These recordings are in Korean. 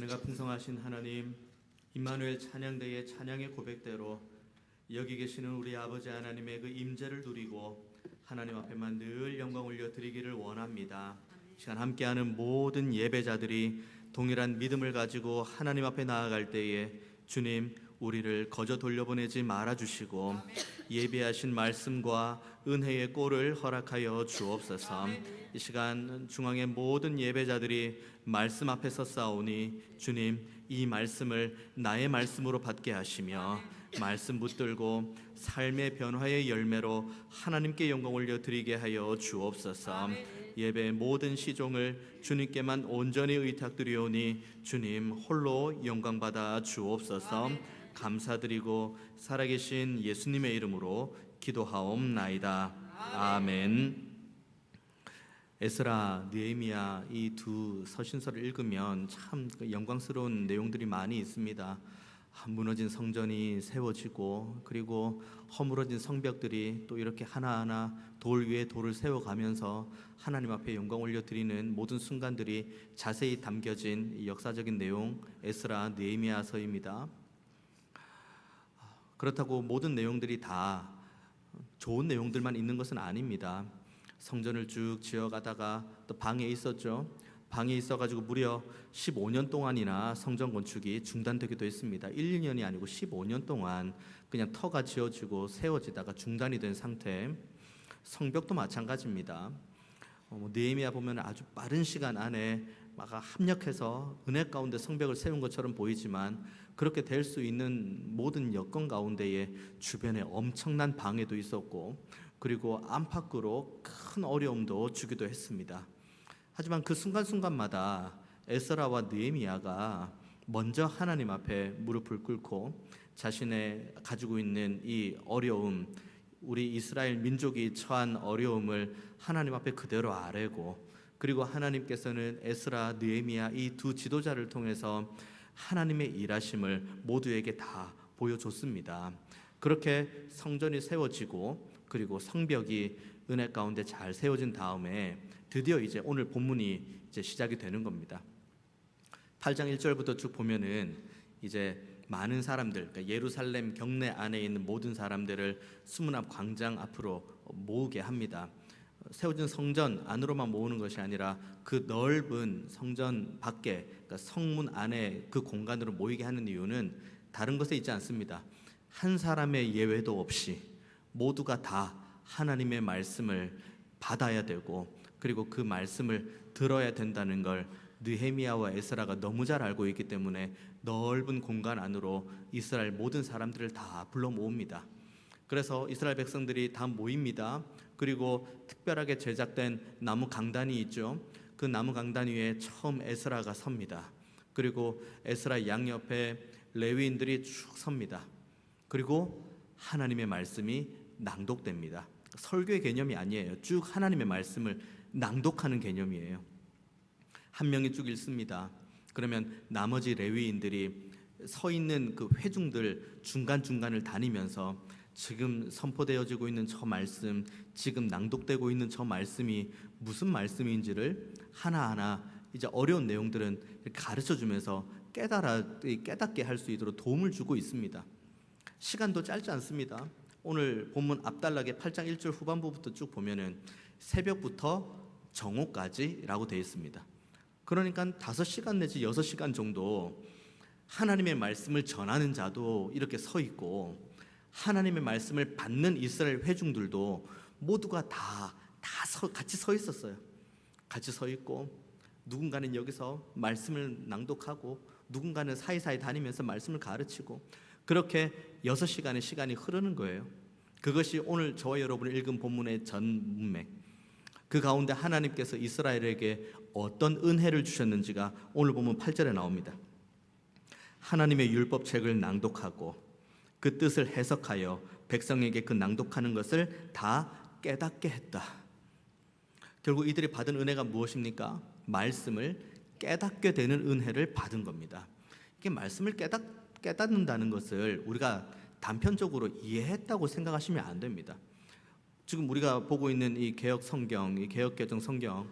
은혜가 풍성하신 하나님, 임마누엘 찬양대의 찬양의 고백대로 여기 계시는 우리 아버지 하나님의 그 임재를 누리고 하나님 앞에만 늘 영광 올려 드리기를 원합니다. 시간 함께하는 모든 예배자들이 동일한 믿음을 가지고 하나님 앞에 나아갈 때에 주님, 우리를 거저 돌려보내지 말아주시고 예배하신 말씀과 은혜의 꼴을 허락하여 주옵소서. 이 시간 중앙의 모든 예배자들이 말씀 앞에 섰사오니 주님, 이 말씀을 나의 말씀으로 받게 하시며 말씀 붙들고 삶의 변화의 열매로 하나님께 영광 올려드리게 하여 주옵소서. 예배의 모든 시종을 주님께만 온전히 의탁드리오니 주님 홀로 영광받아 주옵소서. 감사드리고 살아계신 예수님의 이름으로 기도하옵나이다. 아멘. 에스라, 느헤미야 이 두 서신서를 읽으면 참 영광스러운 내용들이 많이 있습니다. 무너진 성전이 세워지고 그리고 허물어진 성벽들이 또 이렇게 하나하나 돌 위에 돌을 세워가면서 하나님 앞에 영광 올려드리는 모든 순간들이 자세히 담겨진 역사적인 내용, 에스라, 느헤미야서입니다. 그렇다고 모든 내용들이 다 좋은 내용들만 있는 것은 아닙니다. 성전을 쭉 지어가다가 또 방에 있었죠. 방에 있어가지고 무려 15년 동안이나 성전 건축이 중단되기도 했습니다. 1, 2년이 아니고 15년 동안 그냥 터가 지어지고 세워지다가 중단이 된 상태. 성벽도 마찬가지입니다. 느헤미야 보면 아주 빠른 시간 안에 막 합력해서 은혜 가운데 성벽을 세운 것처럼 보이지만 그렇게 될 수 있는 모든 여건 가운데에 주변에 엄청난 방해도 있었고 그리고 안팎으로 큰 어려움도 주기도 했습니다. 하지만 그 순간순간마다 에스라와 느헤미야가 먼저 하나님 앞에 무릎을 꿇고 자신의 가지고 있는 이 어려움, 우리 이스라엘 민족이 처한 어려움을 하나님 앞에 그대로 아뢰고 그리고 하나님께서는 에스라, 느헤미야 이 두 지도자를 통해서 하나님의 일하심을 모두에게 다 보여줬습니다. 그렇게 성전이 세워지고 그리고 성벽이 은혜 가운데 잘 세워진 다음에 드디어 이제 오늘 본문이 이제 시작이 되는 겁니다. 8장 1절부터 쭉 보면은 이제 많은 사람들, 그러니까 예루살렘 경내 안에 있는 모든 사람들을 수문 앞 광장 앞으로 모으게 합니다. 세워진 성전 안으로만 모으는 것이 아니라 그 넓은 성전 밖에, 그러니까 성문 안에 그 공간으로 모이게 하는 이유는 다른 것에 있지 않습니다. 한 사람의 예외도 없이 모두가 다 하나님의 말씀을 받아야 되고 그리고 그 말씀을 들어야 된다는 걸 느헤미야와 에스라가 너무 잘 알고 있기 때문에 넓은 공간 안으로 이스라엘 모든 사람들을 다 불러 모읍니다. 그래서 이스라엘 백성들이 다 모입니다. 그리고 특별하게 제작된 나무 강단이 있죠. 그 나무 강단 위에 처음 에스라가 섭니다. 그리고 에스라 양옆에 레위인들이 쭉 섭니다. 그리고 하나님의 말씀이 낭독됩니다. 설교의 개념이 아니에요. 쭉 하나님의 말씀을 낭독하는 개념이에요. 한 명이 쭉 읽습니다. 그러면 나머지 레위인들이 서 있는 그 회중들 중간중간을 다니면서 지금 선포되어지고 있는 저 말씀, 지금 낭독되고 있는 저 말씀이 무슨 말씀인지를 하나하나 이제 어려운 내용들은 가르쳐주면서 깨닫게 할 수 있도록 도움을 주고 있습니다. 시간도 짧지 않습니다. 오늘 본문 앞단락에 8장 1절 후반부부터 쭉 보면은 새벽부터 정오까지라고 되어 있습니다. 그러니까 5시간 내지 6시간 정도 하나님의 말씀을 전하는 자도 이렇게 서 있고 하나님의 말씀을 받는 이스라엘 회중들도 모두가 같이 서 있었어요. 같이 서 있고 누군가는 여기서 말씀을 낭독하고 누군가는 사이사이 다니면서 말씀을 가르치고 그렇게 6시간의 시간이 흐르는 거예요. 그것이 오늘 저와 여러분이 읽은 본문의 전 문맥. 그 가운데 하나님께서 이스라엘에게 어떤 은혜를 주셨는지가 오늘 본문 8절에 나옵니다. 하나님의 율법책을 낭독하고 그 뜻을 해석하여 백성에게 그 낭독하는 것을 다 깨닫게 했다. 결국 이들이 받은 은혜가 무엇입니까? 말씀을 깨닫게 되는 은혜를 받은 겁니다. 이게 말씀을 깨닫는다는 것을 우리가 단편적으로 이해했다고 생각하시면 안 됩니다. 지금 우리가 보고 있는 이 개혁 성경, 이 개혁 개정 성경,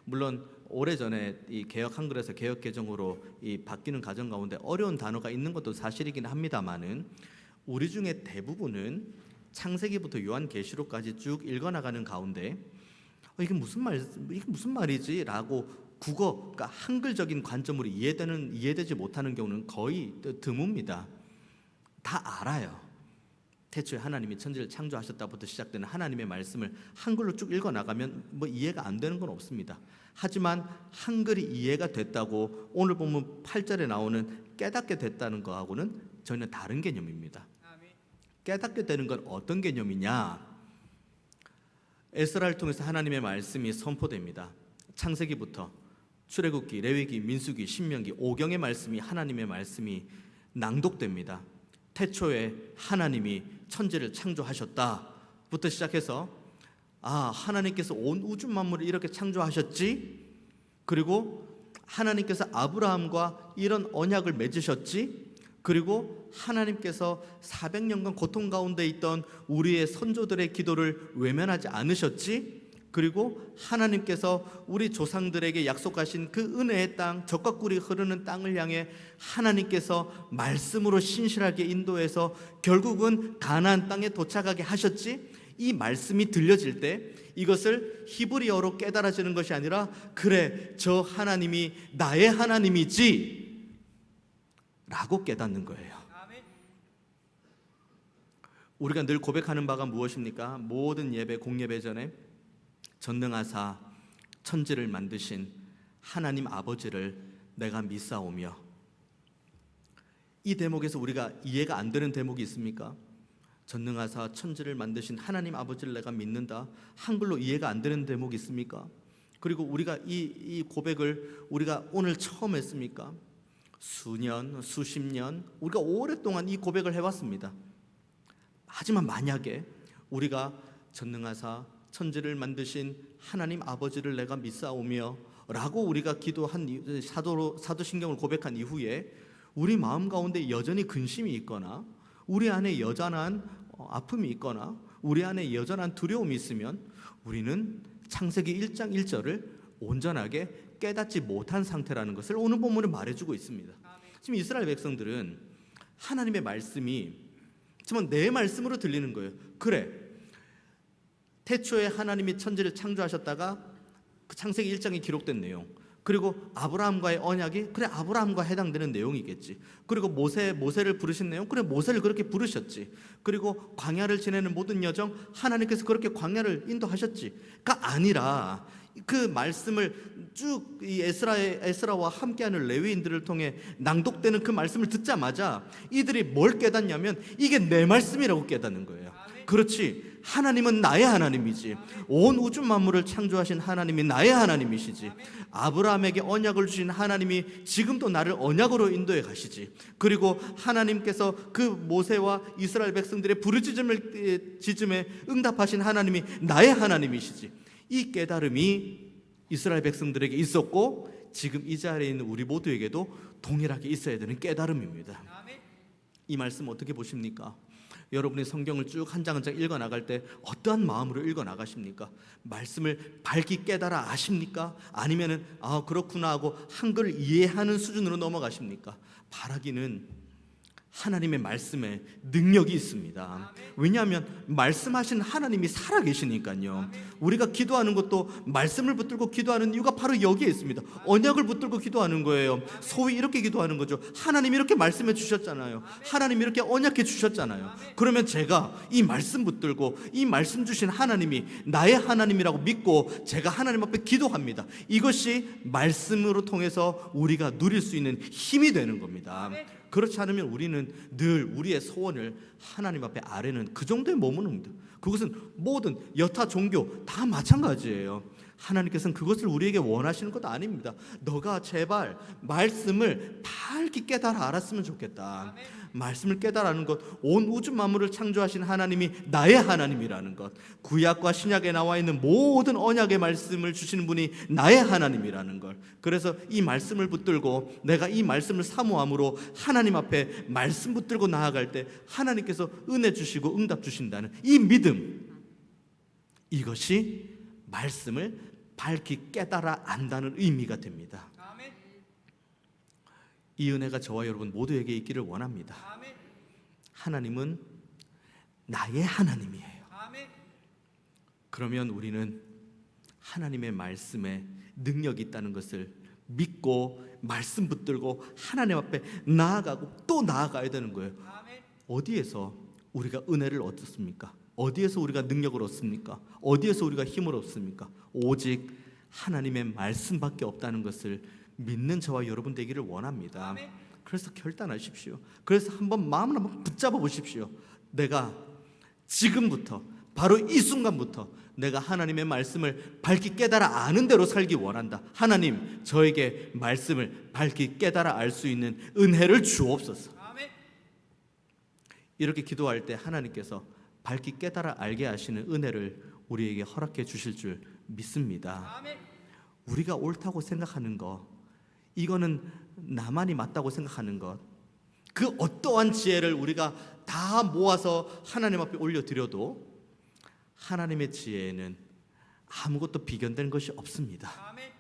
물론 오래전에 이 개역 한글에서 개역 개정으로 이 바뀌는 과정 가운데 어려운 단어가 있는 것도 사실이긴 합니다만은 우리 중에 대부분은 창세기부터 요한계시록까지 쭉 읽어나가는 가운데 이게 무슨 말이지라고 국어, 그러니까 한글적인 관점으로 이해되지 못하는 경우는 거의 드뭅니다. 다 알아요. 태초에 하나님이 천지를 창조하셨다부터 시작되는 하나님의 말씀을 한글로 쭉 읽어나가면 뭐 이해가 안 되는 건 없습니다. 하지만 한글이 이해가 됐다고 오늘 보면 8절에 나오는 깨닫게 됐다는 거하고는 전혀 다른 개념입니다. 깨닫게 되는 건 어떤 개념이냐? 에스라를 통해서 하나님의 말씀이 선포됩니다. 창세기부터 출애굽기, 레위기, 민수기, 신명기, 오경의 말씀이 하나님의 말씀이 낭독됩니다. 태초에 하나님이 천지를 창조하셨다부터 시작해서 하나님께서 온 우주 만물을 이렇게 창조하셨지, 그리고 하나님께서 아브라함과 이런 언약을 맺으셨지, 그리고 하나님께서 400년간 고통 가운데 있던 우리의 선조들의 기도를 외면하지 않으셨지, 그리고 하나님께서 우리 조상들에게 약속하신 그 은혜의 땅, 젖과 꿀이 흐르는 땅을 향해 하나님께서 말씀으로 신실하게 인도해서 결국은 가나안 땅에 도착하게 하셨지. 이 말씀이 들려질 때 이것을 히브리어로 깨달아지는 것이 아니라 그래, 저 하나님이 나의 하나님이지 라고 깨닫는 거예요. 우리가 늘 고백하는 바가 무엇입니까? 모든 예배, 공예배 전에 전능하사 천지를 만드신 하나님 아버지를 내가 믿사오며. 이 대목에서 우리가 이해가 안 되는 대목이 있습니까? 전능하사 천지를 만드신 하나님 아버지를 내가 믿는다. 한글로 이해가 안 되는 대목이 있습니까? 그리고 우리가 이 고백을 우리가 오늘 처음 했습니까? 수년, 수십 년 우리가 오랫동안 이 고백을 해왔습니다. 하지만 만약에 우리가 전능하사 천지를 만드신 하나님 아버지를 내가 믿사오며 라고 우리가 기도한 사도신경을 고백한 이후에 우리 마음 가운데 여전히 근심이 있거나 우리 안에 여전한 아픔이 있거나 우리 안에 여전한 두려움이 있으면 우리는 창세기 1장 1절을 온전하게 깨닫지 못한 상태라는 것을 오늘 본문은 말해주고 있습니다. 지금 이스라엘 백성들은 하나님의 말씀이 정말 내 말씀으로 들리는 거예요. 그래, 태초에 하나님이 천지를 창조하셨다가 그 창세기 1장에 기록된 내용, 그리고 아브라함과의 언약이 그래 아브라함과 해당되는 내용이겠지. 그리고 모세를 부르신 내용, 그래 모세를 그렇게 부르셨지. 그리고 광야를 지내는 모든 여정 하나님께서 그렇게 광야를 인도하셨지가 아니라 그 말씀을 쭉 이 에스라와 함께하는 레위인들을 통해 낭독되는 그 말씀을 듣자마자 이들이 뭘 깨닫냐면 이게 내 말씀이라고 깨닫는 거예요. 그렇지, 하나님은 나의 하나님이지. 온 우주 만물을 창조하신 하나님이 나의 하나님이시지. 아브라함에게 언약을 주신 하나님이 지금도 나를 언약으로 인도해 가시지. 그리고 하나님께서 그 모세와 이스라엘 백성들의 부르짖음에 응답하신 하나님이 나의 하나님이시지. 이 깨달음이 이스라엘 백성들에게 있었고 지금 이 자리에 있는 우리 모두에게도 동일하게 있어야 되는 깨달음입니다. 이 말씀 어떻게 보십니까? 여러분이 성경을 쭉 한 장 한 장 읽어나갈 때 어떠한 마음으로 읽어나가십니까? 말씀을 밝게 깨달아 아십니까? 아니면은 그렇구나 하고 한글을 이해하는 수준으로 넘어가십니까? 바라기는 하나님의 말씀에 능력이 있습니다. 왜냐하면 말씀하신 하나님이 살아계시니까요. 우리가 기도하는 것도 말씀을 붙들고 기도하는 이유가 바로 여기에 있습니다. 언약을 붙들고 기도하는 거예요. 소위 이렇게 기도하는 거죠. 하나님이 이렇게 말씀해 주셨잖아요. 하나님이 이렇게 언약해 주셨잖아요. 그러면 제가 이 말씀 붙들고 이 말씀 주신 하나님이 나의 하나님이라고 믿고 제가 하나님 앞에 기도합니다. 이것이 말씀으로 통해서 우리가 누릴 수 있는 힘이 되는 겁니다. 그렇지 않으면 우리는 늘 우리의 소원을 하나님 앞에 아뢰는 그 정도의 머무릅니다. 그것은 모든 여타 종교 다 마찬가지예요. 하나님께서는 그것을 우리에게 원하시는 것 아닙니다. 너가 제발 말씀을 밝게 깨달아 알았으면 좋겠다. 말씀을 깨달아는 것, 온 우주 만물을 창조하신 하나님이 나의 하나님이라는 것, 구약과 신약에 나와 있는 모든 언약의 말씀을 주시는 분이 나의 하나님이라는 걸, 그래서 이 말씀을 붙들고 내가 이 말씀을 사모함으로 하나님 앞에 말씀 붙들고 나아갈 때 하나님께서 은혜 주시고 응답 주신다는 이 믿음, 이것이 말씀을 밝히 깨달아 안다는 의미가 됩니다. 아멘. 이 은혜가 저와 여러분 모두에게 있기를 원합니다. 아멘. 하나님은 나의 하나님이에요. 아멘. 그러면 우리는 하나님의 말씀에 능력이 있다는 것을 믿고 말씀 붙들고 하나님 앞에 나아가고 또 나아가야 되는 거예요. 아멘. 어디에서 우리가 은혜를 얻었습니까? 어디에서 우리가 능력을 얻습니까? 어디에서 우리가 힘을 얻습니까? 오직 하나님의 말씀밖에 없다는 것을 믿는 저와 여러분 되기를 원합니다. 아멘. 그래서 결단하십시오. 그래서 한번 마음을 한번 붙잡아 보십시오. 내가 지금부터 바로 이 순간부터 내가 하나님의 말씀을 밝히 깨달아 아는 대로 살기 원한다. 하나님, 저에게 말씀을 밝히 깨달아 알 수 있는 은혜를 주옵소서. 아멘. 이렇게 기도할 때 하나님께서 밝히 깨달아 알게 하시는 은혜를 우리에게 허락해 주실 줄 믿습니다. 아멘. 우리가 옳다고 생각하는 것, 이거는 나만이 맞다고 생각하는 것, 그 어떠한 지혜를 우리가 다 모아서 하나님 앞에 올려드려도 하나님의 지혜에는 아무것도 비견된 것이 없습니다. 아멘.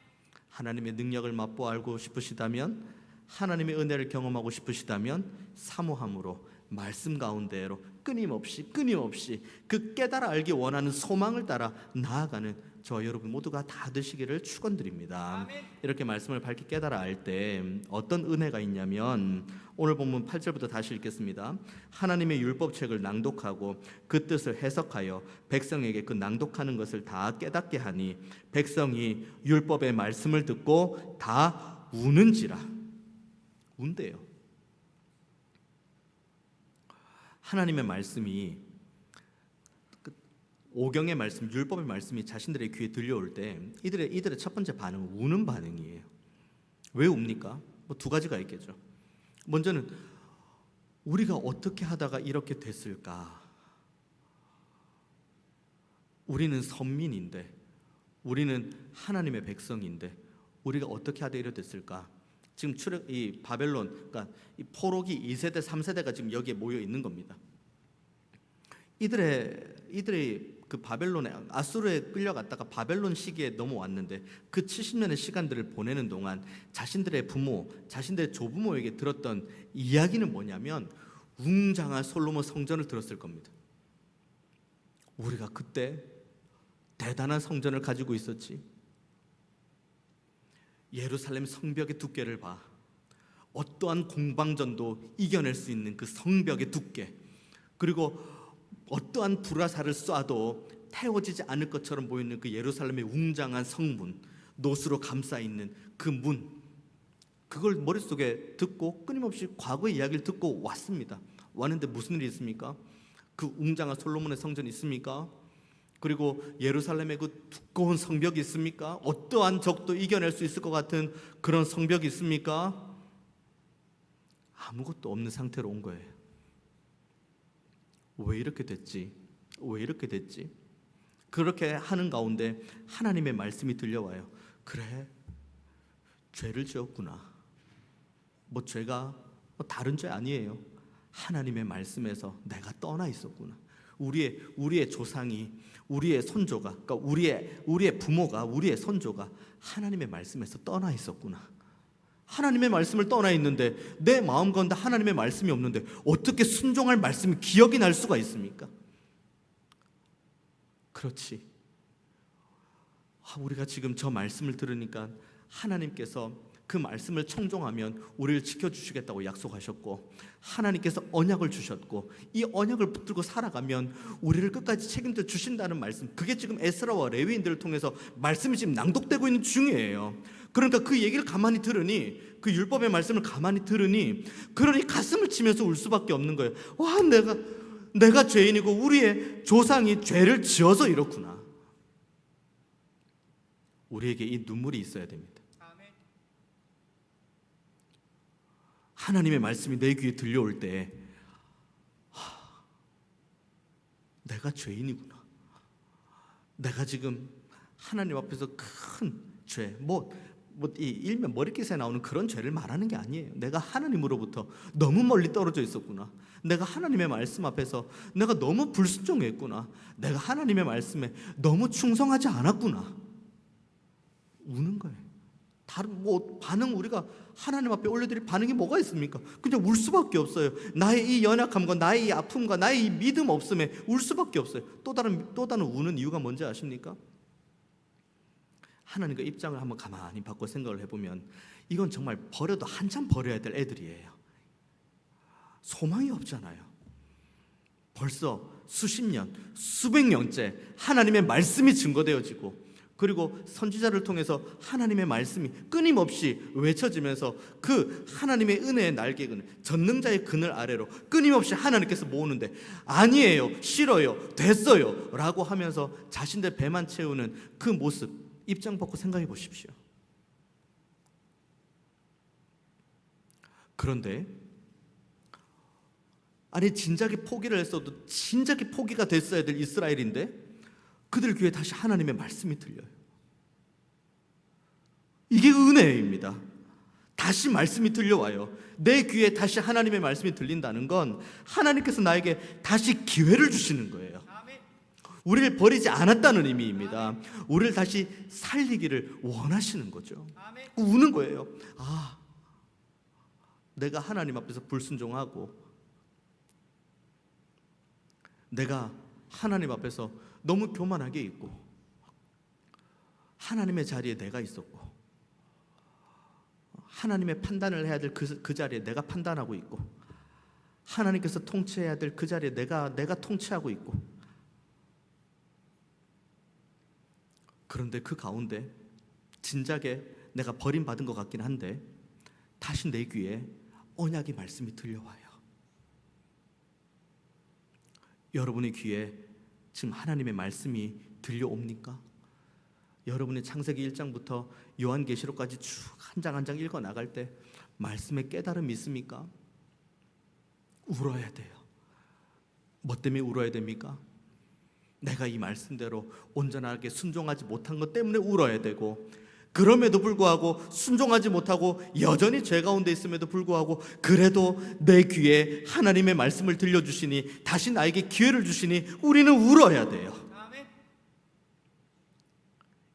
하나님의 능력을 맛보아 알고 싶으시다면, 하나님의 은혜를 경험하고 싶으시다면 사모함으로 말씀 가운데로 끊임없이 그 깨달아 알기 원하는 소망을 따라 나아가는 저와 여러분 모두가 다 되시기를 축원드립니다. 아멘. 이렇게 말씀을 밝게 깨달아 알 때 어떤 은혜가 있냐면, 오늘 본문 8절부터 다시 읽겠습니다. 하나님의 율법책을 낭독하고 그 뜻을 해석하여 백성에게 그 낭독하는 것을 다 깨닫게 하니 백성이 율법의 말씀을 듣고 다 우는지라. 운대요. 하나님의 말씀이, 오경의 말씀, 율법의 말씀이 자신들의 귀에 들려올 때 이들의 첫 번째 반응은 우는 반응이에요. 왜 웁니까? 뭐 두 가지가 있겠죠. 먼저는 우리가 어떻게 하다가 이렇게 됐을까? 우리는 선민인데, 우리는 하나님의 백성인데 우리가 어떻게 하다 이렇게 됐을까? 지금 이 바벨론, 그러니까 이 포로기 2세대, 3세대가 지금 여기에 모여 있는 겁니다. 이들의 그 바벨론에, 아수르에 끌려갔다가 바벨론 시기에 넘어왔는데 그 70년의 시간들을 보내는 동안 자신들의 부모, 자신들의 조부모에게 들었던 이야기는 뭐냐면 웅장한 솔로몬 성전을 들었을 겁니다. 우리가 그때 대단한 성전을 가지고 있었지. 예루살렘 성벽의 두께를 봐. 어떠한 공방전도 이겨낼 수 있는 그 성벽의 두께, 그리고 어떠한 불화살을 쏴도 태워지지 않을 것처럼 보이는 그 예루살렘의 웅장한 성문, 노수로 감싸 있는 그 문, 그걸 머릿속에 듣고 끊임없이 과거의 이야기를 듣고 왔습니다. 왔는데 무슨 일이 있습니까? 그 웅장한 솔로몬의 성전이 있습니까? 그리고 예루살렘의 그 두꺼운 성벽이 있습니까? 어떠한 적도 이겨낼 수 있을 것 같은 그런 성벽이 있습니까? 아무것도 없는 상태로 온 거예요. 왜 이렇게 됐지? 왜 이렇게 됐지? 그렇게 하는 가운데 하나님의 말씀이 들려와요. 그래, 죄를 지었구나. 뭐 죄가 다른 죄 아니에요. 하나님의 말씀에서 내가 떠나 있었구나. 우리의 조상이, 우리의 선조가, 그러니까 우리의 부모가, 우리의 선조가 하나님의 말씀에서 떠나 있었구나. 하나님의 말씀을 떠나 있는데 내 마음 가운데 하나님의 말씀이 없는데 어떻게 순종할 말씀이 기억이 날 수가 있습니까? 그렇지. 우리가 지금 저 말씀을 들으니까 하나님께서 그 말씀을 청종하면 우리를 지켜주시겠다고 약속하셨고, 하나님께서 언약을 주셨고, 이 언약을 붙들고 살아가면 우리를 끝까지 책임져 주신다는 말씀, 그게 지금 에스라와 레위인들을 통해서 말씀이 지금 낭독되고 있는 중이에요. 그러니까 그 얘기를 가만히 들으니, 그 율법의 말씀을 가만히 들으니, 그러니 가슴을 치면서 울 수밖에 없는 거예요. 와, 내가 죄인이고 우리의 조상이 죄를 지어서 이렇구나. 우리에게 이 눈물이 있어야 됩니다. 하나님의 말씀이 내 귀에 들려올 때, 내가 죄인이구나. 내가 지금 하나님 앞에서 큰 죄, 이 일면 머리깃에 나오는 그런 죄를 말하는 게 아니에요. 내가 하나님으로부터 너무 멀리 떨어져 있었구나. 내가 하나님의 말씀 앞에서 내가 너무 불순종했구나. 내가 하나님의 말씀에 너무 충성하지 않았구나. 우는 거예요. 다른 반응, 우리가 하나님 앞에 올려드릴 반응이 뭐가 있습니까? 그냥 울 수밖에 없어요. 나의 이 연약함과 나의 이 아픔과 나의 이 믿음 없음에 울 수밖에 없어요. 또 다른 우는 이유가 뭔지 아십니까? 하나님과 입장을 한번 가만히 바꿔 생각을 해보면 이건 정말 버려도 한참 버려야 될 애들이에요. 소망이 없잖아요. 벌써 수십 년, 수백 년째 하나님의 말씀이 증거되어지고, 그리고 선지자를 통해서 하나님의 말씀이 끊임없이 외쳐지면서 그 하나님의 은혜의 날개근, 전능자의 그늘 아래로 끊임없이 하나님께서 모으는데, 아니에요, 싫어요, 됐어요 라고 하면서 자신들 배만 채우는 그 모습, 입장 바꿔 생각해 보십시오. 그런데 아니, 진작에 포기를 했어도 진작에 포기가 됐어야 될 이스라엘인데 그들 귀에 다시 하나님의 말씀이 들려요. 이게 은혜입니다. 다시 말씀이 들려와요. 내 귀에 다시 하나님의 말씀이 들린다는 건 하나님께서 나에게 다시 기회를 주시는 거예요. 우리를 버리지 않았다는 의미입니다. 우리를 다시 살리기를 원하시는 거죠. 우는 거예요. 아, 내가 하나님 앞에서 불순종하고, 내가 하나님 앞에서 너무 교만하게 있고, 하나님의 자리에 내가 있었고, 하나님의 판단을 해야 될 그 자리에 내가 판단하고 있고, 하나님께서 통치해야 될 그 자리에 내가 통치하고 있고, 그런데 그 가운데 진작에 내가 버림받은 것 같긴 한데 다시 내 귀에 언약의 말씀이 들려와요. 여러분의 귀에 지금 하나님의 말씀이 들려옵니까? 여러분의 창세기 1장부터 요한계시록까지 쭉 한 장 한 장 읽어 나갈 때 말씀의 깨달음이 있습니까? 울어야 돼요. 뭐 때문에 울어야 됩니까? 내가 이 말씀대로 온전하게 순종하지 못한 것 때문에 울어야 되고, 그럼에도 불구하고 순종하지 못하고 여전히 죄 가운데 있음에도 불구하고 그래도 내 귀에 하나님의 말씀을 들려주시니, 다시 나에게 기회를 주시니 우리는 울어야 돼요.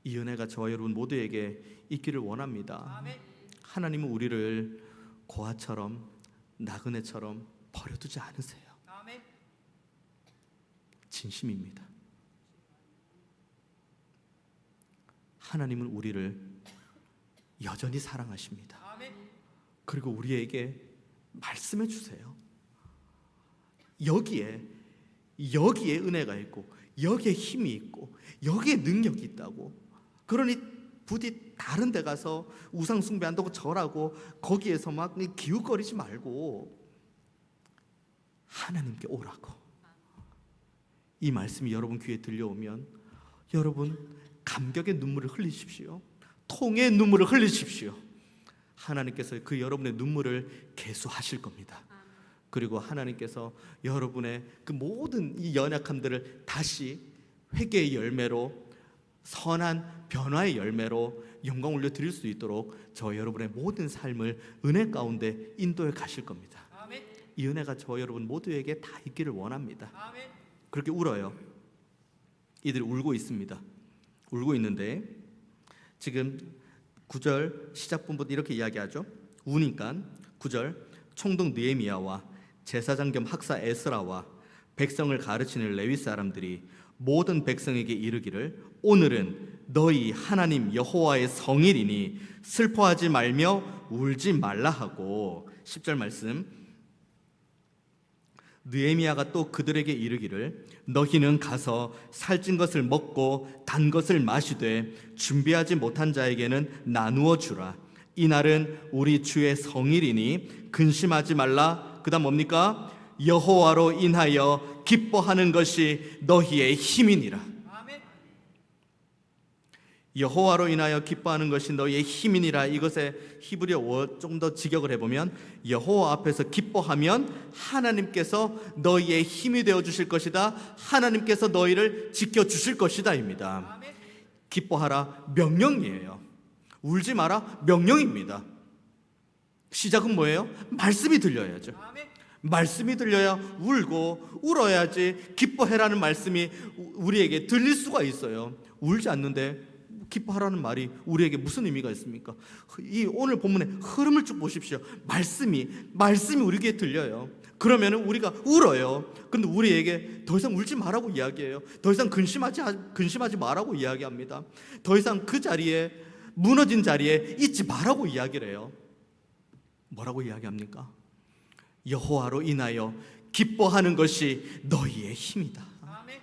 이 은혜가 저와 여러분 모두에게 있기를 원합니다. 하나님은 우리를 고아처럼 나그네처럼 버려두지 않으세요. 진심입니다. 하나님은 우리를 여전히 사랑하십니다. 그리고 우리에게 말씀해 주세요. 여기에 은혜가 있고, 여기에 힘이 있고, 여기에 능력이 있다고. 그러니 부디 다른 데 가서 우상 숭배한다고 절하고 거기에서 막 기웃거리지 말고 하나님께 오라고. 이 말씀이 여러분 귀에 들려오면 여러분 감격의 눈물을 흘리십시오. 통의 눈물을 흘리십시오. 하나님께서 그 여러분의 눈물을 계수하실 겁니다. 그리고 하나님께서 여러분의 그 모든 이 연약함들을 다시 회개의 열매로, 선한 변화의 열매로 영광 올려드릴 수 있도록 저 여러분의 모든 삶을 은혜 가운데 인도해 가실 겁니다. 이 은혜가 저 여러분 모두에게 다 있기를 원합니다. 그렇게 울어요. 이들이 울고 있습니다. 울고 있는데 지금 9절 시작부부터 이렇게 이야기하죠. 우니까 9절, 총독 느헤미야와 제사장 겸 학사 에스라와 백성을 가르치는 레위 사람들이 모든 백성에게 이르기를, 오늘은 너희 하나님 여호와의 성일이니 슬퍼하지 말며 울지 말라 하고. 10절 말씀, 느헤미야가 또 그들에게 이르기를, 너희는 가서 살찐 것을 먹고 단 것을 마시되 준비하지 못한 자에게는 나누어 주라. 이날은 우리 주의 성일이니 근심하지 말라. 그 다음 뭡니까? 여호와로 인하여 기뻐하는 것이 너희의 힘이니라. 여호와로 인하여 기뻐하는 것이 너희의 힘이니라. 이것의 히브리어 좀 더 직역을 해보면, 여호와 앞에서 기뻐하면 하나님께서 너희의 힘이 되어 주실 것이다, 하나님께서 너희를 지켜주실 것이다 입니다. 기뻐하라 명령이에요. 울지 마라 명령입니다. 시작은 뭐예요? 말씀이 들려야죠. 말씀이 들려야 울고, 울어야지 기뻐해라는 말씀이 우리에게 들릴 수가 있어요. 울지 않는데 기뻐하라는 말이 우리에게 무슨 의미가 있습니까? 이 오늘 본문의 흐름을 쭉 보십시오. 말씀이 우리 귀에 들려요. 그러면 우리가 울어요. 근데 우리에게 더 이상 울지 말라고 이야기해요. 더 이상 근심하지 말라고 이야기합니다. 더 이상 그 자리에, 무너진 자리에 있지 말라고 이야기를 해요. 뭐라고 이야기합니까? 여호와로 인하여 기뻐하는 것이 너희의 힘이다. 아멘.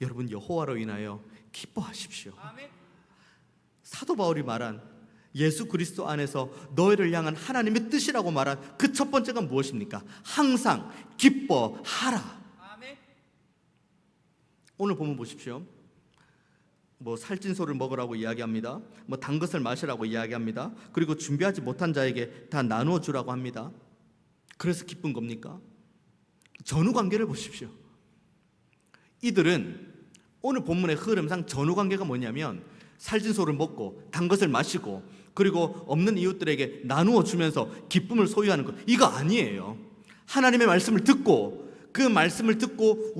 여러분, 여호와로 인하여 기뻐하십시오. 아멘. 사도 바울이 말한 예수 그리스도 안에서 너희를 향한 하나님의 뜻이라고 말한 그 첫 번째가 무엇입니까? 항상 기뻐하라. 아멘. 오늘 본문 보십시오. 살찐소를 먹으라고 이야기합니다. 단 것을 마시라고 이야기합니다. 그리고 준비하지 못한 자에게 다 나누어 주라고 합니다. 그래서 기쁜 겁니까? 전후 관계를 보십시오. 이들은 오늘 본문의 흐름상 전후 관계가 뭐냐면 살찐소를 먹고 단 것을 마시고 그리고 없는 이웃들에게 나누어 주면서 기쁨을 소유하는 것, 이거 아니에요. 하나님의 말씀을 듣고 그 말씀을 듣고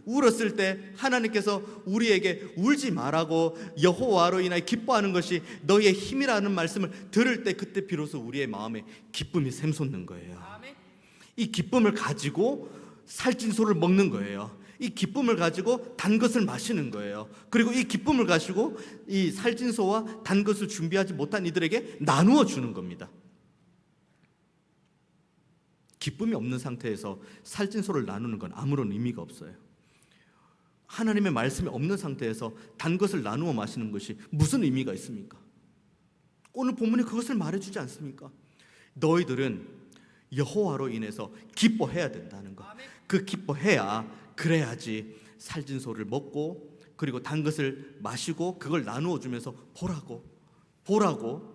울었을 때 하나님께서 우리에게 울지 말라고 여호와로 인하여 기뻐하는 것이 너희의 힘이라는 말씀을 들을 때 그때 비로소 우리의 마음에 기쁨이 샘솟는 거예요. 아멘. 이 기쁨을 가지고 살찐 소를 먹는 거예요. 이 기쁨을 가지고 단 것을 마시는 거예요. 그리고 이 기쁨을 가지고 이 살찐 소와 단 것을 준비하지 못한 이들에게 나누어 주는 겁니다. 기쁨이 없는 상태에서 살찐 소를 나누는 건 아무런 의미가 없어요. 하나님의 말씀이 없는 상태에서 단 것을 나누어 마시는 것이 무슨 의미가 있습니까? 오늘 본문이 그것을 말해주지 않습니까? 너희들은 여호와로 인해서 기뻐해야 된다는 것. 그 기뻐해야, 그래야지 살찐 소를 먹고 그리고 단 것을 마시고 그걸 나누어 주면서 보라고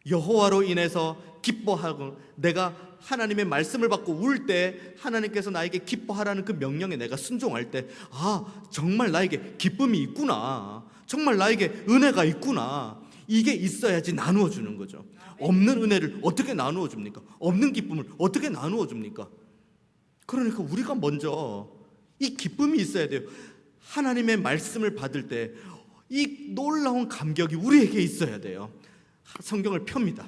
여호와로 인해서 기뻐하고, 내가 하나님의 말씀을 받고 울 때 하나님께서 나에게 기뻐하라는 그 명령에 내가 순종할 때, 정말 나에게 기쁨이 있구나, 정말 나에게 은혜가 있구나, 이게 있어야지 나누어 주는 거죠. 없는 은혜를 어떻게 나누어 줍니까? 없는 기쁨을 어떻게 나누어 줍니까? 그러니까 우리가 먼저 이 기쁨이 있어야 돼요. 하나님의 말씀을 받을 때 이 놀라운 감격이 우리에게 있어야 돼요. 성경을 펴니다.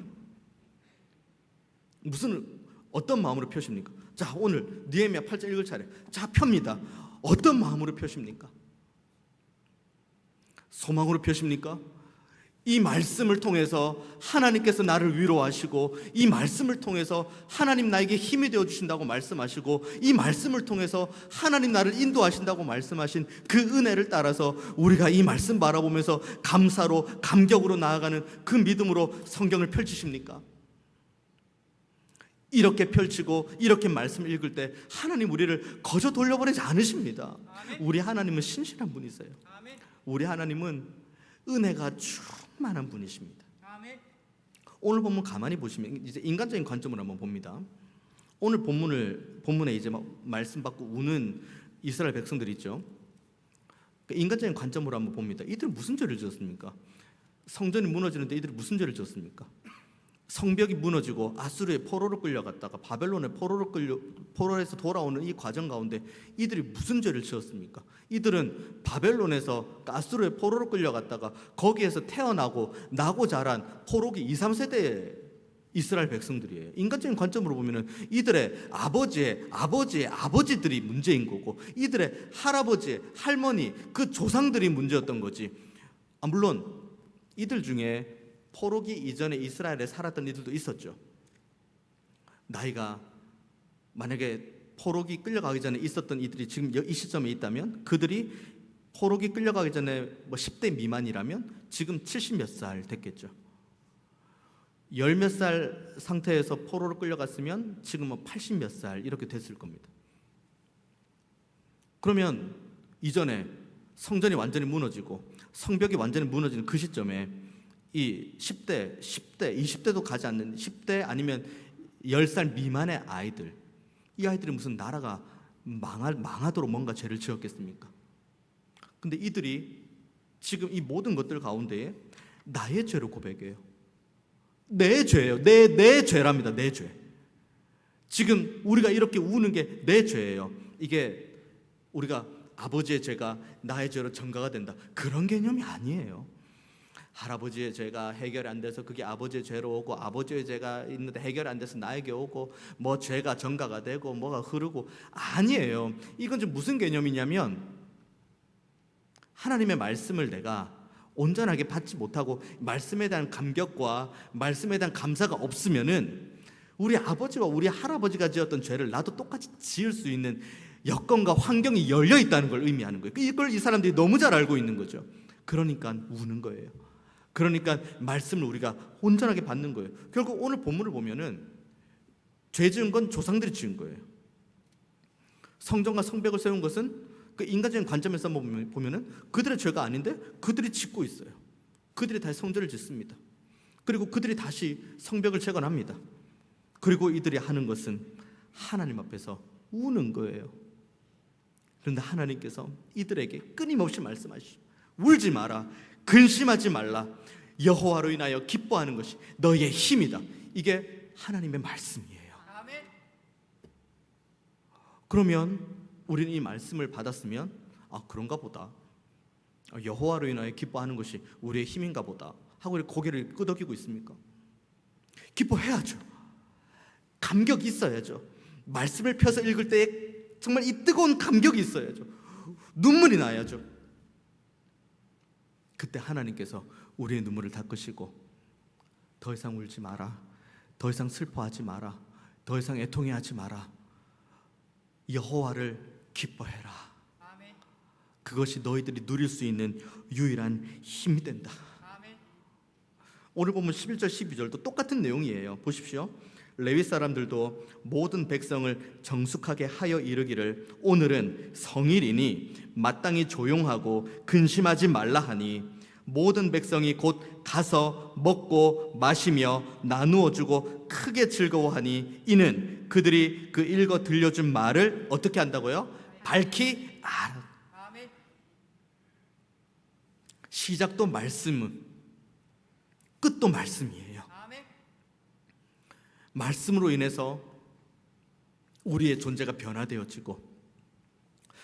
어떤 마음으로 펴십니까? 자, 오늘 느헤미야 8장 읽을 차례. 자, 펴니다. 어떤 마음으로 펴십니까? 소망으로 펴십니까? 이 말씀을 통해서 하나님께서 나를 위로하시고, 이 말씀을 통해서 하나님 나에게 힘이 되어 주신다고 말씀하시고, 이 말씀을 통해서 하나님 나를 인도하신다고 말씀하신 그 은혜를 따라서 우리가 이 말씀 바라보면서 감사로, 감격으로 나아가는 그 믿음으로 성경을 펼치십니까? 이렇게 펼치고 이렇게 말씀을 읽을 때 하나님 우리를 거저 돌려보내지 않으십니다. 우리 하나님은 신실한 분이세요. 우리 하나님은 은혜가 충만한 분이십니다. 오늘 본문 가만히 보시면 이제 인간적인 관점으로 한번 봅니다. 오늘 본문에 이제 말씀 받고 우는 이스라엘 백성들이 있죠. 인간적인 관점으로 한번 봅니다. 이들은 무슨 죄를 지었습니까? 성전이 무너지는데 이들이 무슨 죄를 지었습니까? 성벽이 무너지고 아수르의 포로로 끌려갔다가 바벨론의 포로에서 돌아오는 이 과정 가운데 이들이 무슨 죄를 지었습니까? 이들은 바벨론에서 아수르의 포로로 끌려갔다가 거기에서 태어나고 나고 자란 포로기 2, 3세대의 이스라엘 백성들이에요. 인간적인 관점으로 보면은 이들의 아버지의 아버지들이 문제인 거고, 이들의 할아버지, 할머니, 그 조상들이 문제였던 거지. 물론 이들 중에 포로기 이전에 이스라엘에 살았던 이들도 있었죠. 나이가 만약에 포로기 끌려가기 전에 있었던 이들이 지금 이 시점에 있다면, 그들이 포로기 끌려가기 전에 10대 미만이라면 지금 70몇 살 됐겠죠. 10몇 살 상태에서 포로로 끌려갔으면 지금 80몇 살 이렇게 됐을 겁니다. 그러면 이전에 성전이 완전히 무너지고 성벽이 완전히 무너지는 그 시점에 이 10대, 20대도 가지 않는 10대 아니면 10살 미만의 아이들, 이 아이들이 무슨 나라가 망하도록 뭔가 죄를 지었겠습니까? 근데 이들이 지금 이 모든 것들 가운데에 나의 죄를 고백해요. 내 죄예요. 내 죄랍니다. 내 죄. 지금 우리가 이렇게 우는 게 내 죄예요. 이게 우리가 아버지의 죄가 나의 죄로 전가가 된다, 그런 개념이 아니에요. 할아버지의 죄가 해결이 안 돼서 그게 아버지의 죄로 오고, 아버지의 죄가 있는데 해결이 안 돼서 나에게 오고, 뭐 죄가 전가가 되고 뭐가 흐르고, 아니에요. 이건 좀 무슨 개념이냐면, 하나님의 말씀을 내가 온전하게 받지 못하고 말씀에 대한 감격과 말씀에 대한 감사가 없으면은 우리 아버지와 우리 할아버지가 지었던 죄를 나도 똑같이 지을 수 있는 여건과 환경이 열려 있다는 걸 의미하는 거예요. 이걸 이 사람들이 너무 잘 알고 있는 거죠. 그러니까 우는 거예요. 그러니까 말씀을 우리가 온전하게 받는 거예요. 결국 오늘 본문을 보면은 죄 지은 건 조상들이 지은 거예요. 성전과 성벽을 세운 것은 그 인간적인 관점에서 보면은 그들의 죄가 아닌데 그들이 짓고 있어요. 그들이 다시 성전을 짓습니다. 그리고 그들이 다시 성벽을 재건합니다. 그리고 이들이 하는 것은 하나님 앞에서 우는 거예요. 그런데 하나님께서 이들에게 끊임없이 말씀하시죠. 울지 마라, 근심하지 말라, 여호와로 인하여 기뻐하는 것이 너희의 힘이다. 이게 하나님의 말씀이에요. 그러면 우리는 이 말씀을 받았으면, 그런가 보다, 여호와로 인하여 기뻐하는 것이 우리의 힘인가 보다 하고 고개를 끄덕이고 있습니까? 기뻐해야죠. 감격이 있어야죠. 말씀을 펴서 읽을 때에 정말 이 뜨거운 감격이 있어야죠. 눈물이 나야죠. 그때 하나님께서 우리의 눈물을 닦으시고, 더 이상 울지 마라, 더 이상 슬퍼하지 마라, 더 이상 애통해하지 마라, 여호와를 기뻐해라. 아멘. 그것이 너희들이 누릴 수 있는 유일한 힘이 된다. 아멘. 오늘 보면 11절 12절도 똑같은 내용이에요. 보십시오. 레위 사람들도 모든 백성을 정숙하게 하여 이르기를 오늘은 성일이니 마땅히 조용하고 근심하지 말라 하니 모든 백성이 곧 가서 먹고 마시며 나누어 주고 크게 즐거워하니 이는 그들이 그 읽어 들려준 말을 어떻게 한다고요? 밝히 알아. 시작도 말씀은, 끝도 말씀이에요. 말씀으로 인해서 우리의 존재가 변화되어지고,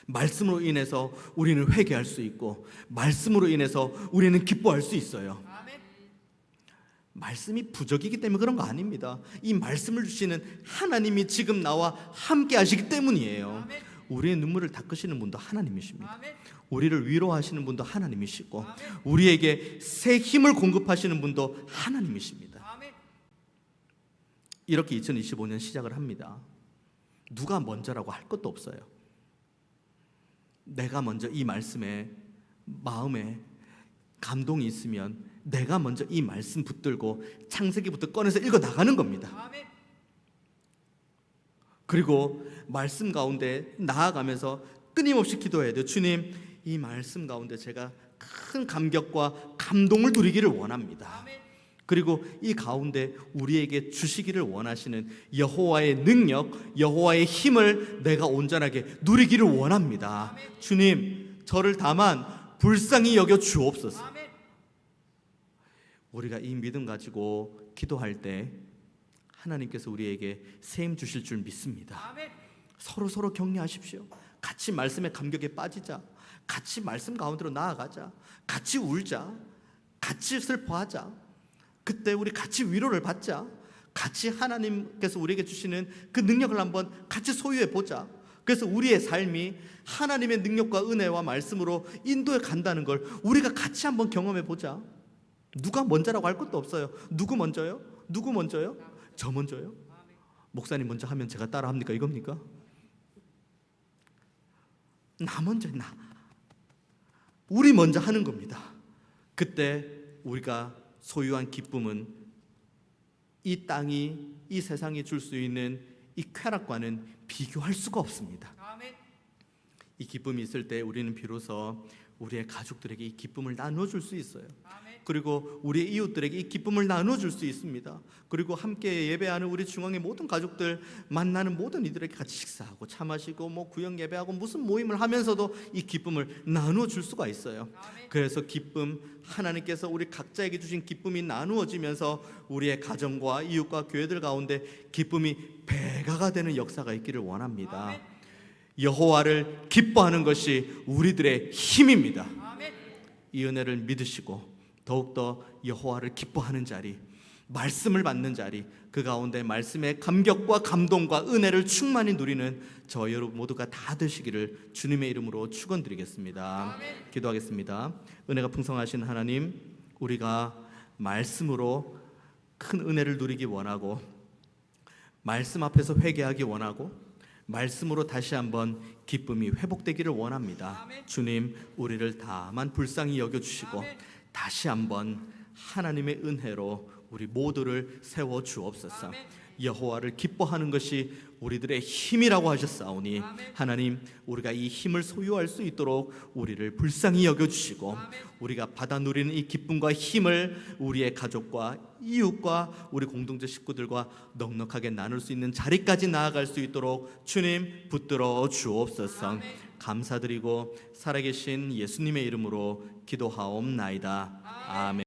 말씀으로 인해서 우리는 회개할 수 있고, 말씀으로 인해서 우리는 기뻐할 수 있어요. 말씀이 부족이기 때문에 그런 거 아닙니다. 이 말씀을 주시는 하나님이 지금 나와 함께 하시기 때문이에요. 우리의 눈물을 닦으시는 분도 하나님이십니다. 우리를 위로하시는 분도 하나님이시고, 우리에게 새 힘을 공급하시는 분도 하나님이십니다. 이렇게 2025년 시작을 합니다. 누가 먼저라고 할 것도 없어요. 내가 먼저 이 말씀에 마음에 감동이 있으면 내가 먼저 이 말씀 붙들고 창세기부터 꺼내서 읽어 나가는 겁니다. 그리고 말씀 가운데 나아가면서 끊임없이 기도해야 돼요. 주님, 이 말씀 가운데 제가 큰 감격과 감동을 누리기를 원합니다. 그리고 이 가운데 우리에게 주시기를 원하시는 여호와의 능력, 여호와의 힘을 내가 온전하게 누리기를 원합니다. 주님, 저를 다만 불쌍히 여겨 주옵소서. 우리가 이 믿음 가지고 기도할 때 하나님께서 우리에게 새 힘 주실 줄 믿습니다. 서로 격려하십시오. 같이 말씀의 감격에 빠지자. 같이 말씀 가운데로 나아가자. 같이 울자. 같이 슬퍼하자. 그때 우리 같이 위로를 받자. 같이 하나님께서 우리에게 주시는 그 능력을 한번 같이 소유해 보자. 그래서 우리의 삶이 하나님의 능력과 은혜와 말씀으로 인도해 간다는 걸 우리가 같이 한번 경험해 보자. 누가 먼저라고 할 것도 없어요. 누구 먼저요? 누구 먼저요? 저 먼저요? 목사님 먼저 하면 제가 따라 합니까? 이겁니까? 나 먼저, 나. 우리 먼저 하는 겁니다. 그때 우리가 소유한 기쁨은 이 땅이, 이 세상이 줄 수 있는 이 쾌락과는 비교할 수가 없습니다. 이 기쁨이 있을 때 우리는 비로소 우리의 가족들에게 이 기쁨을 나눠줄 수 있어요. 그리고 우리의 이웃들에게 이 기쁨을 나눠줄 수 있습니다. 그리고 함께 예배하는 우리 중앙의 모든 가족들, 만나는 모든 이들에게 같이 식사하고 차 마시고 구역 예배하고 무슨 모임을 하면서도 이 기쁨을 나눠줄 수가 있어요. 그래서 기쁨, 하나님께서 우리 각자에게 주신 기쁨이 나누어지면서 우리의 가정과 이웃과 교회들 가운데 기쁨이 배가가 되는 역사가 있기를 원합니다. 여호와를 기뻐하는 것이 우리들의 힘입니다. 이 은혜를 믿으시고 더욱더 여호와를 기뻐하는 자리, 말씀을 받는 자리, 그 가운데 말씀의 감격과 감동과 은혜를 충만히 누리는 저 여러분 모두가 다 되시기를 주님의 이름으로 축원드리겠습니다. 기도하겠습니다. 은혜가 풍성하신 하나님, 우리가 말씀으로 큰 은혜를 누리기 원하고 말씀 앞에서 회개하기 원하고 말씀으로 다시 한번 기쁨이 회복되기를 원합니다. 주님, 우리를 다만 불쌍히 여겨주시고 다시 한번 하나님의 은혜로 우리 모두를 세워 주옵소서. 여호와를 기뻐하는 것이 우리들의 힘이라고 하셨사오니 하나님, 우리가 이 힘을 소유할 수 있도록 우리를 불쌍히 여겨주시고 우리가 받아 누리는 이 기쁨과 힘을 우리의 가족과 이웃과 우리 공동체 식구들과 넉넉하게 나눌 수 있는 자리까지 나아갈 수 있도록 주님 붙들어 주옵소서. 감사드리고 살아계신 예수님의 이름으로 기도하옵나이다. 아멘.